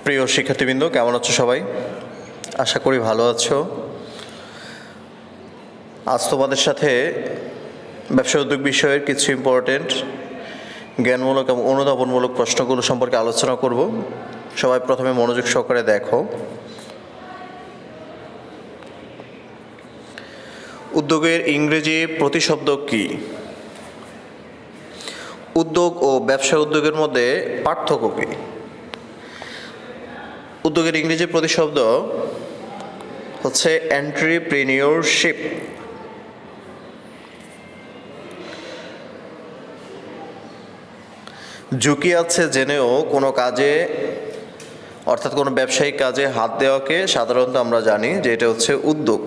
প্রিয় শিক্ষার্থীবৃন্দ, কেমন আছো সবাই? আশা করি ভালো আছো। আজ তোমাদের সাথে ব্যবসা উদ্যোগ বিষয়ের কিছু ইম্পর্টেন্ট জ্ঞানমূলক এবং অনুধাবনমূলক প্রশ্নগুলো সম্পর্কে আলোচনা করব। সবাই প্রথমে মনোযোগ সহকারে দেখো। উদ্যোগের ইংরেজি প্রতিশব্দ কি? উদ্যোগ ও ব্যবসা উদ্যোগের মধ্যে পার্থক্য কি? উদ্যোগের ইংরেজি প্রতিশব্দ হচ্ছে এন্ট্রিপ্রেনিয়রশিপ। ঝুঁকি আছে জেনেও কোনো কাজে, অর্থাৎ কোনো ব্যবসায়িক কাজে হাত দেওয়াকে সাধারণত আমরা জানি যে এটা হচ্ছে উদ্যোগ।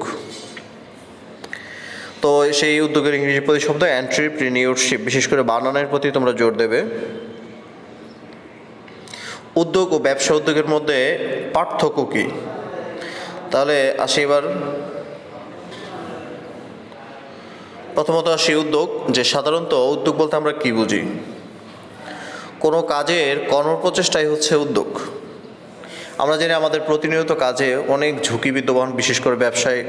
তো সেই উদ্যোগের ইংরেজি প্রতিশব্দ এন্ট্রিপ্রেনিয়রশিপ। বিশেষ করে বানানের প্রতি তোমরা জোর দেবে। উদ্যোগ ও ব্যবসা উদ্যোগের মধ্যে পার্থক্য কি? তাহলে আসি এবার প্রথমত আসি উদ্যোগ। যে সাধারণত উদ্যোগ বলতে আমরা কি বুঝি? কোনো কাজের কর্মপ্রচেষ্টাই হচ্ছে উদ্যোগ। আমরা জানি আমাদের প্রতিনিয়ত কাজে অনেক ঝুঁকি বিদ্যমান, বিশেষ করে ব্যবসায়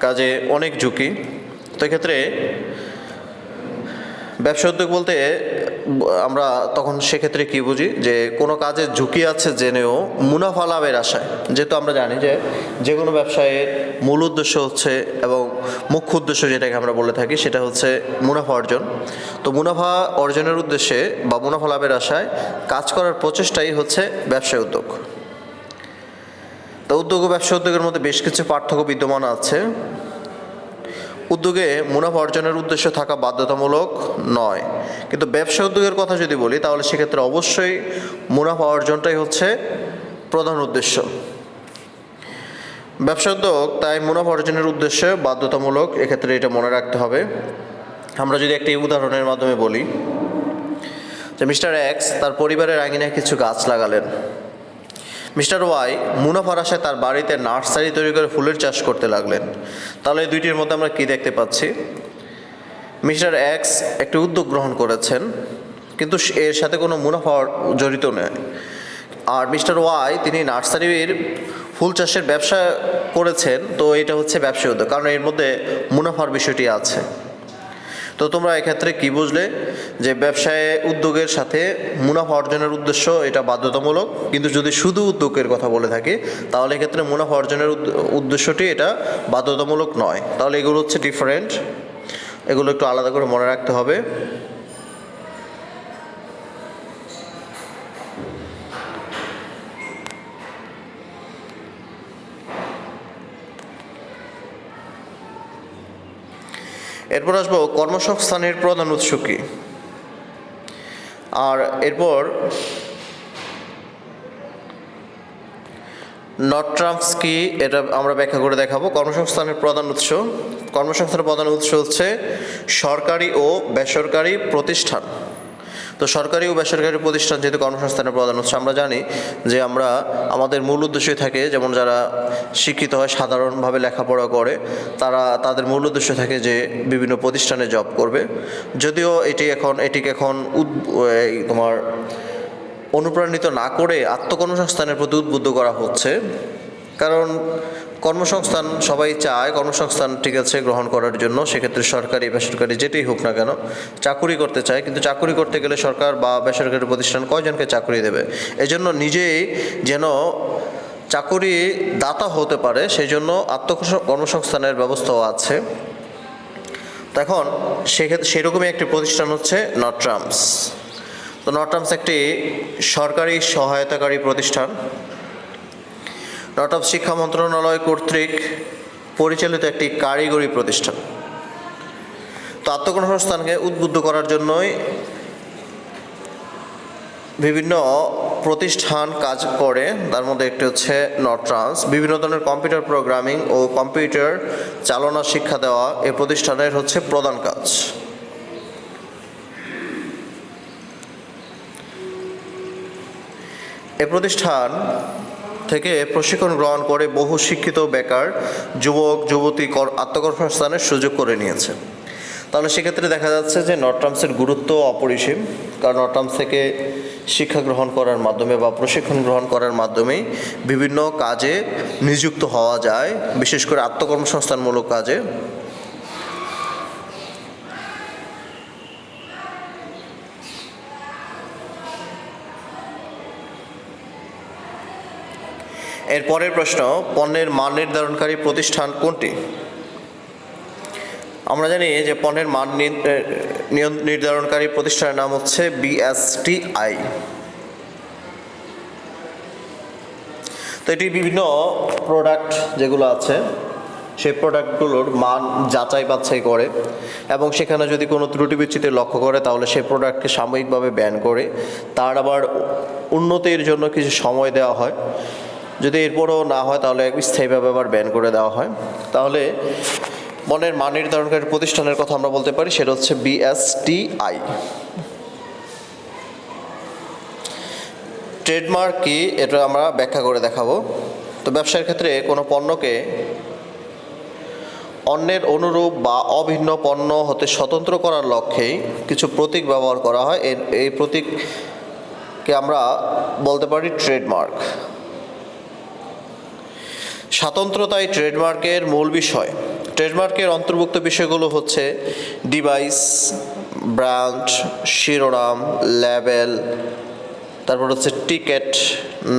কাজে অনেক ঝুঁকি। তো এক্ষেত্রে ব্যবসা উদ্যোগ বলতে আমরা তখন সেক্ষেত্রে কি বুঝি? যে কোনো কাজে ঝুঁকি আছে জেনেও মুনাফা লাভের আশায়, যেহেতু আমরা জানি যে কোনো ব্যবসায়ের মূল উদ্দেশ্য হচ্ছে এবং মুখ্য উদ্দেশ্য যেটাকে আমরা বলে থাকি সেটা হচ্ছে মুনাফা অর্জন। তো মুনাফা অর্জনের উদ্দেশ্যে বা মুনাফা লাভের আশায় কাজ করার প্রচেষ্টাই হচ্ছে ব্যবসায় উদ্যোগ। তো উদ্যোগ ও ব্যবসা উদ্যোগের মধ্যে বেশ কিছু পার্থক্য বিদ্যমান আছে। উদ্যোগে মুনাফা অর্জনের উদ্দেশ্য থাকা বাধ্যতামূলক নয়, কিন্তু ব্যবসা উদ্যোগের কথা যদি বলি তাহলে সেক্ষেত্রে অবশ্যই মুনাফা অর্জনটাই হচ্ছে প্রধান উদ্দেশ্য। ব্যবসা উদ্যোগ তাই মুনাফা অর্জনের উদ্দেশ্যে বাধ্যতামূলক, এক্ষেত্রে এটা মনে রাখতে হবে। আমরা যদি একটি উদাহরণের মাধ্যমে বলি যে মিস্টার এক্স তার পরিবারের আঙিনায় কিছু গাছ লাগালেন। মিস্টার ওয়াই মুনাফার আশায় তার বাড়িতে নার্সারি তৈরি করে ফুলের চাষ করতে লাগলেন। তাহলে এই দুইটির মধ্যে আমরা কি দেখতে পাচ্ছি? মিস্টার এক্স একটি উদ্যোগ গ্রহণ করেছেন, কিন্তু এর সাথে কোনো মুনাফা জড়িত নয়। আর মিস্টার ওয়াই তিনি নার্সারির ফুল চাষের ব্যবসা করেছেন, তো এটা হচ্ছে ব্যবসা উদ্যোগ, কারণ এর মধ্যে মুনাফার বিষয়টি আছে। তো তোমরা এক্ষেত্রে কি বুঝলে? যে ব্যবসায় উদ্যোগের সাথে মুনাফা অর্জনের উদ্দেশ্য এটা বাধ্যতামূলক, কিন্তু যদি শুধু উদ্যোগের কথা বলে থাকি তাহলে এক্ষেত্রে মুনাফা অর্জনের উদ্দেশ্যটি এটা বাধ্যতামূলক নয়। তাহলে এগুলো হচ্ছে ডিফারেন্ট, এগুলো একটু আলাদা করে মনে রাখতে হবে। এরপর আসবো কর্মসংস্থানের প্রধান উৎস কি। আর এরপর নট টার্মস কি এটা আমরা ব্যাখ্যা করে দেখাবো। কর্মসংস্থানের প্রধান উৎস, কর্মসংস্থানের প্রধান উৎস হচ্ছে সরকারি ও বেসরকারি প্রতিষ্ঠান। তো সরকারি ও বেসরকারি প্রতিষ্ঠান যেহেতু কর্মসংস্থানের প্রধান উৎস, আমরা জানি যে আমরা আমাদের মূল উদ্দেশ্যই থাকে, যেমন যারা শিক্ষিত হয় সাধারণভাবে লেখাপড়া করে তাদের মূল উদ্দেশ্য থাকে যে বিভিন্ন প্রতিষ্ঠানে জব করবে। যদিও এটিকে এখন তোমার অনুপ্রাণিত না করে আত্মকর্মসংস্থানের প্রতি উদ্বুদ্ধ করা হচ্ছে, কারণ কর্মসংস্থান সবাই চায় কর্মসংস্থান ঠিক আছে গ্রহণ করার জন্য। সেক্ষেত্রে সরকারি বেসরকারি যেটাই হোক না কেন চাকুরি করতে চায়, কিন্তু চাকুরি করতে গেলে সরকার বা বেসরকারি প্রতিষ্ঠান কয়জনকে চাকুরি দেবে? এজন্য নিজেই যেন চাকুরি দাতা হতে পারে সেই জন্য কর্মসংস্থানের ব্যবস্থাও আছে। তো এখন সেক্ষেত্রে সেরকমই একটি প্রতিষ্ঠান হচ্ছে নট টার্মস। তো নট টার্মস একটি সরকারি সহায়তাকারী প্রতিষ্ঠান। নট টার্মস শিক্ষা মন্ত্রণালয় কর্তৃক পরিচালিত একটি কারিগরি প্রতিষ্ঠান। তো আত্মকর্মসংস্থানকে উদ্বুদ্ধ করার জন্যই বিভিন্ন প্রতিষ্ঠান কাজ করে, তার মধ্যে একটি হচ্ছে নট টার্মস। বিভিন্ন ধরনের কম্পিউটার প্রোগ্রামিং ও কম্পিউটার চালনা শিক্ষা দেওয়া এই প্রতিষ্ঠানের হচ্ছে প্রধান কাজ। এ প্রতিষ্ঠান থেকে প্রশিক্ষণ গ্রহণ করে বহু শিক্ষিত বেকার যুবক যুবতী আত্মকর্মসংস্থানের সুযোগ করে নিয়েছে। তাহলে সেক্ষেত্রে দেখা যাচ্ছে যে নট টার্মসের গুরুত্ব অপরিসীম, কারণ নট টার্মস থেকে শিক্ষা গ্রহণ করার মাধ্যমে বা প্রশিক্ষণ গ্রহণ করার মাধ্যমে বিভিন্ন কাজে নিযুক্ত হওয়া যায়, বিশেষ করে আত্মকর্মসংস্থানমূলক কাজে। এর পরের প্রশ্ন, পণ্যের মান নির্ধারণকারী প্রতিষ্ঠান কোনটি? আমরা জানি যে পণ্যের মান নির্ধারণকারী প্রতিষ্ঠানের নাম হচ্ছে বিএসটিআই। তো এটি বিভিন্ন প্রোডাক্ট যেগুলো আছে সেই প্রোডাক্টগুলোর মান যাচাই বাছাই করে এবং সেখানে যদি কোনো ত্রুটি বিচ্যুতি লক্ষ্য করে তাহলে সেই প্রোডাক্টকে সাময়িকভাবে ব্যান করে তার আবার উন্নতির জন্য কিছু সময় দেওয়া হয়। যদি এরপরও না হয় তাহলে স্থায়ীভাবে আবার ব্যান করে দেওয়া হয়। তাহলে পণ্যের মান নির্ধারণকারী প্রতিষ্ঠানের কথা আমরা বলতে পারি, সেটা হচ্ছে বিএসটিআই। ট্রেডমার্ক কি, এটা আমরা ব্যাখ্যা করে দেখাবো। তো ব্যবসার ক্ষেত্রে কোনো পণ্যকে অন্যের অনুরূপ বা অভিন্ন পণ্য হতে স্বতন্ত্র করার লক্ষ্যেই কিছু প্রতীক ব্যবহার করা হয়। এই প্রতীককে আমরা বলতে পারি ট্রেডমার্ক। স্বাতন্ত্রতাই ট্রেডমার্কের মূল বিষয়। ট্রেডমার্কের অন্তর্ভুক্ত বিষয়গুলো হচ্ছে ডিভাইস, ব্র্যান্ড, শিরোনাম, লেবেল, তারপর হচ্ছে টিকেট,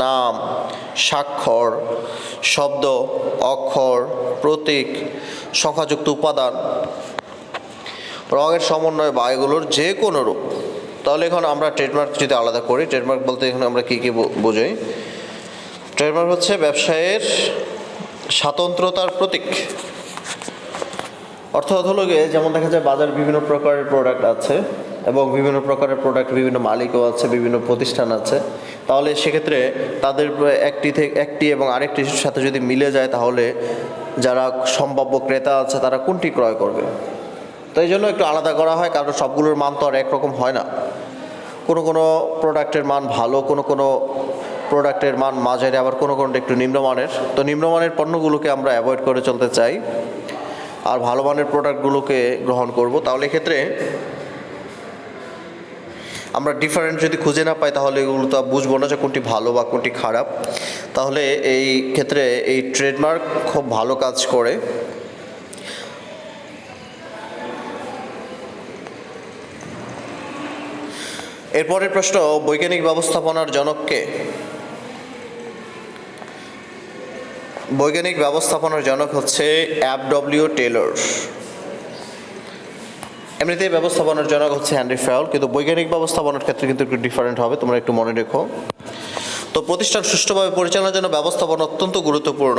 নাম, স্বাক্ষর, শব্দ, অক্ষর, প্রতীক, সংখ্যাযুক্ত উপাদান, রঙের সমন্বয় বা এগুলোর যে কোনো রূপ। তাহলে এখন আমরা ট্রেডমার্ক যদি আলাদা করি, ট্রেডমার্ক বলতে এখানে আমরা কী কী বোঝাই? ট্রেডমার্ক হচ্ছে ব্যবসায়ের স্বাতন্ত্রতার প্রতীক। অর্থাৎ হলো গিয়ে যেমন দেখা যায় বাজারে বিভিন্ন প্রকারের প্রোডাক্ট আছে এবং বিভিন্ন প্রকারের প্রোডাক্ট বিভিন্ন মালিকও আছে, বিভিন্ন প্রতিষ্ঠান আছে। তাহলে সেক্ষেত্রে তাদের একটি এবং আরেকটির সাথে যদি মিলে যায় তাহলে যারা সম্ভাব্য ক্রেতা আছে তারা কোনটি ক্রয় করবে। তো এই জন্য একটু আলাদা করা হয়, কারণ সবগুলোর মান তো আর একরকম হয় না। কোনো কোনো প্রোডাক্টের মান ভালো, কোনো কোনো প্রোডাক্টের মান মাঝারি, আবার কোনো কোনোটা একটু নিম্নমানের। তো নিম্নমানের পণ্যগুলোকে আমরা অ্যাভয়েড করে চলতে চাই আর ভালো মানের প্রোডাক্টগুলোকে গ্রহণ করব। তাহলে এক্ষেত্রে আমরা ডিফারেন্ট যদি খুঁজে না পাই তাহলে এগুলো তো বুঝবো না যে কোনটি ভালো বা কোনটি খারাপ। তাহলে এই ক্ষেত্রে এই ট্রেডমার্ক খুব ভালো কাজ করে। এরপরের প্রশ্ন, বৈজ্ঞানিক ব্যবস্থাপনার জনক কে? বৈজ্ঞানিক ব্যবস্থাপনার জনক হচ্ছে এফ.ডব্লিউ. টেলর। এমনিতেই ব্যবস্থাপনার জনক হচ্ছে হেনরি ফায়োল, কিন্তু বৈজ্ঞানিক ব্যবস্থাপনার ক্ষেত্রে কিন্তু একটু ডিফারেন্ট হবে, তোমরা একটু মনে রেখো। তো প্রতিষ্ঠান সুষ্ঠুভাবে পরিচালনার জন্য ব্যবস্থাপনা অত্যন্ত গুরুত্বপূর্ণ।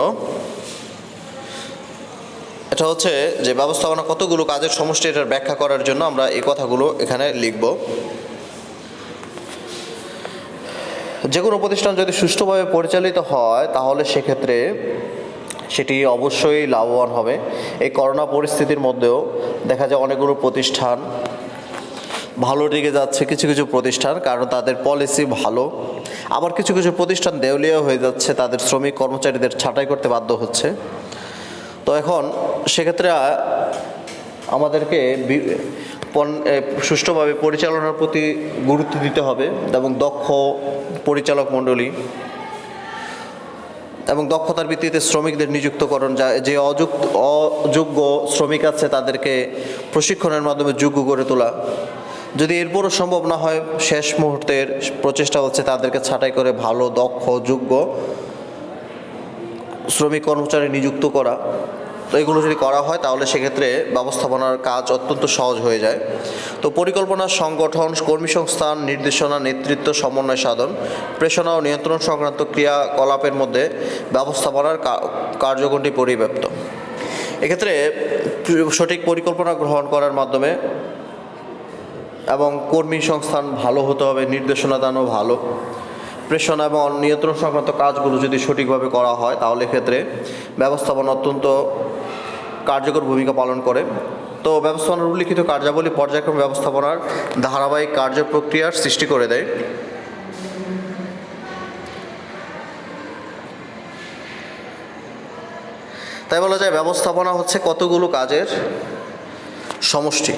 এটা হচ্ছে যে ব্যবস্থাপনা কতগুলো কাজের সমষ্টি, এটার ব্যাখ্যা করার জন্য আমরা এই কথাগুলো এখানে লিখব। যে কোনো প্রতিষ্ঠান যদি সুষ্ঠুভাবে পরিচালিত হয় তাহলে সেক্ষেত্রে সেটি অবশ্যই লাভবান হবে। এই করোনা পরিস্থিতির মধ্যেও দেখা যায় অনেকগুলো প্রতিষ্ঠান ভালোর দিকে যাচ্ছে, কিছু কিছু প্রতিষ্ঠান, কারণ তাদের পলিসি ভালো। আবার কিছু কিছু প্রতিষ্ঠান দেউলিয়া হয়ে যাচ্ছে, তাদের শ্রমিক কর্মচারীদের ছাঁটাই করতে বাধ্য হচ্ছে। তো এখন সেক্ষেত্রে আমাদেরকে সুষ্ঠুভাবে পরিচালনার প্রতি গুরুত্ব দিতে হবে এবং দক্ষ পরিচালক মণ্ডলী এবং দক্ষতার ভিত্তিতে শ্রমিকদের নিযুক্তকরণ, যে অযোগ্য শ্রমিক আছে তাদেরকে প্রশিক্ষণের মাধ্যমে যোগ্য করে তোলা। যদি এরপরও সম্ভব না হয়, শেষ মুহূর্তের প্রচেষ্টা হচ্ছে তাদেরকে ছাঁটাই করে ভালো দক্ষ যোগ্য শ্রমিক কর্মচারী নিযুক্ত করা। তো এগুলো যদি করা হয় তাহলে সেক্ষেত্রে ব্যবস্থাপনার কাজ অত্যন্ত সহজ হয়ে যায়। তো পরিকল্পনা, সংগঠন, কর্মী সংস্থান, নির্দেশনা, নেতৃত্ব, সমন্বয় সাধন, প্রেষণা ও নিয়ন্ত্রণ সংক্রান্ত ক্রিয়াকলাপের মধ্যে ব্যবস্থাপনার কার্যক্রমটি পরিব্যাপ্ত। এক্ষেত্রে সঠিক পরিকল্পনা গ্রহণ করার মাধ্যমে এবং কর্মী সংস্থান ভালো হতে হবে, নির্দেশনা দানও ভালো, প্রেষণা এবং নিয়ন্ত্রণ সংক্রান্ত কাজগুলো যদি সঠিকভাবে করা হয় তাহলে ক্ষেত্রে ব্যবস্থাপনা অত্যন্ত কার্যকর ভূমিকা পালন করে। তো ব্যবস্থাপনার উল্লিখিত কার্যাবলী পর্যায়ক্রমে ব্যবস্থাপনার ধারাবাহিক কার্যপ্রক্রিয়ার সৃষ্টি করে দেয়। তাই বলা যায় ব্যবস্থাপনা হচ্ছে কতগুলো কাজের সমষ্টি।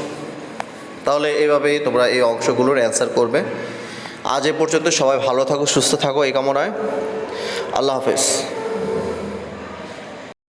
তাহলে এইভাবেই তোমরা এই অংশগুলোর অ্যান্সার করবে। আজ এ পর্যন্ত, সবাই ভালো থাকো, সুস্থ থাকো এই কামনায়। আল্লাহ হাফেজ।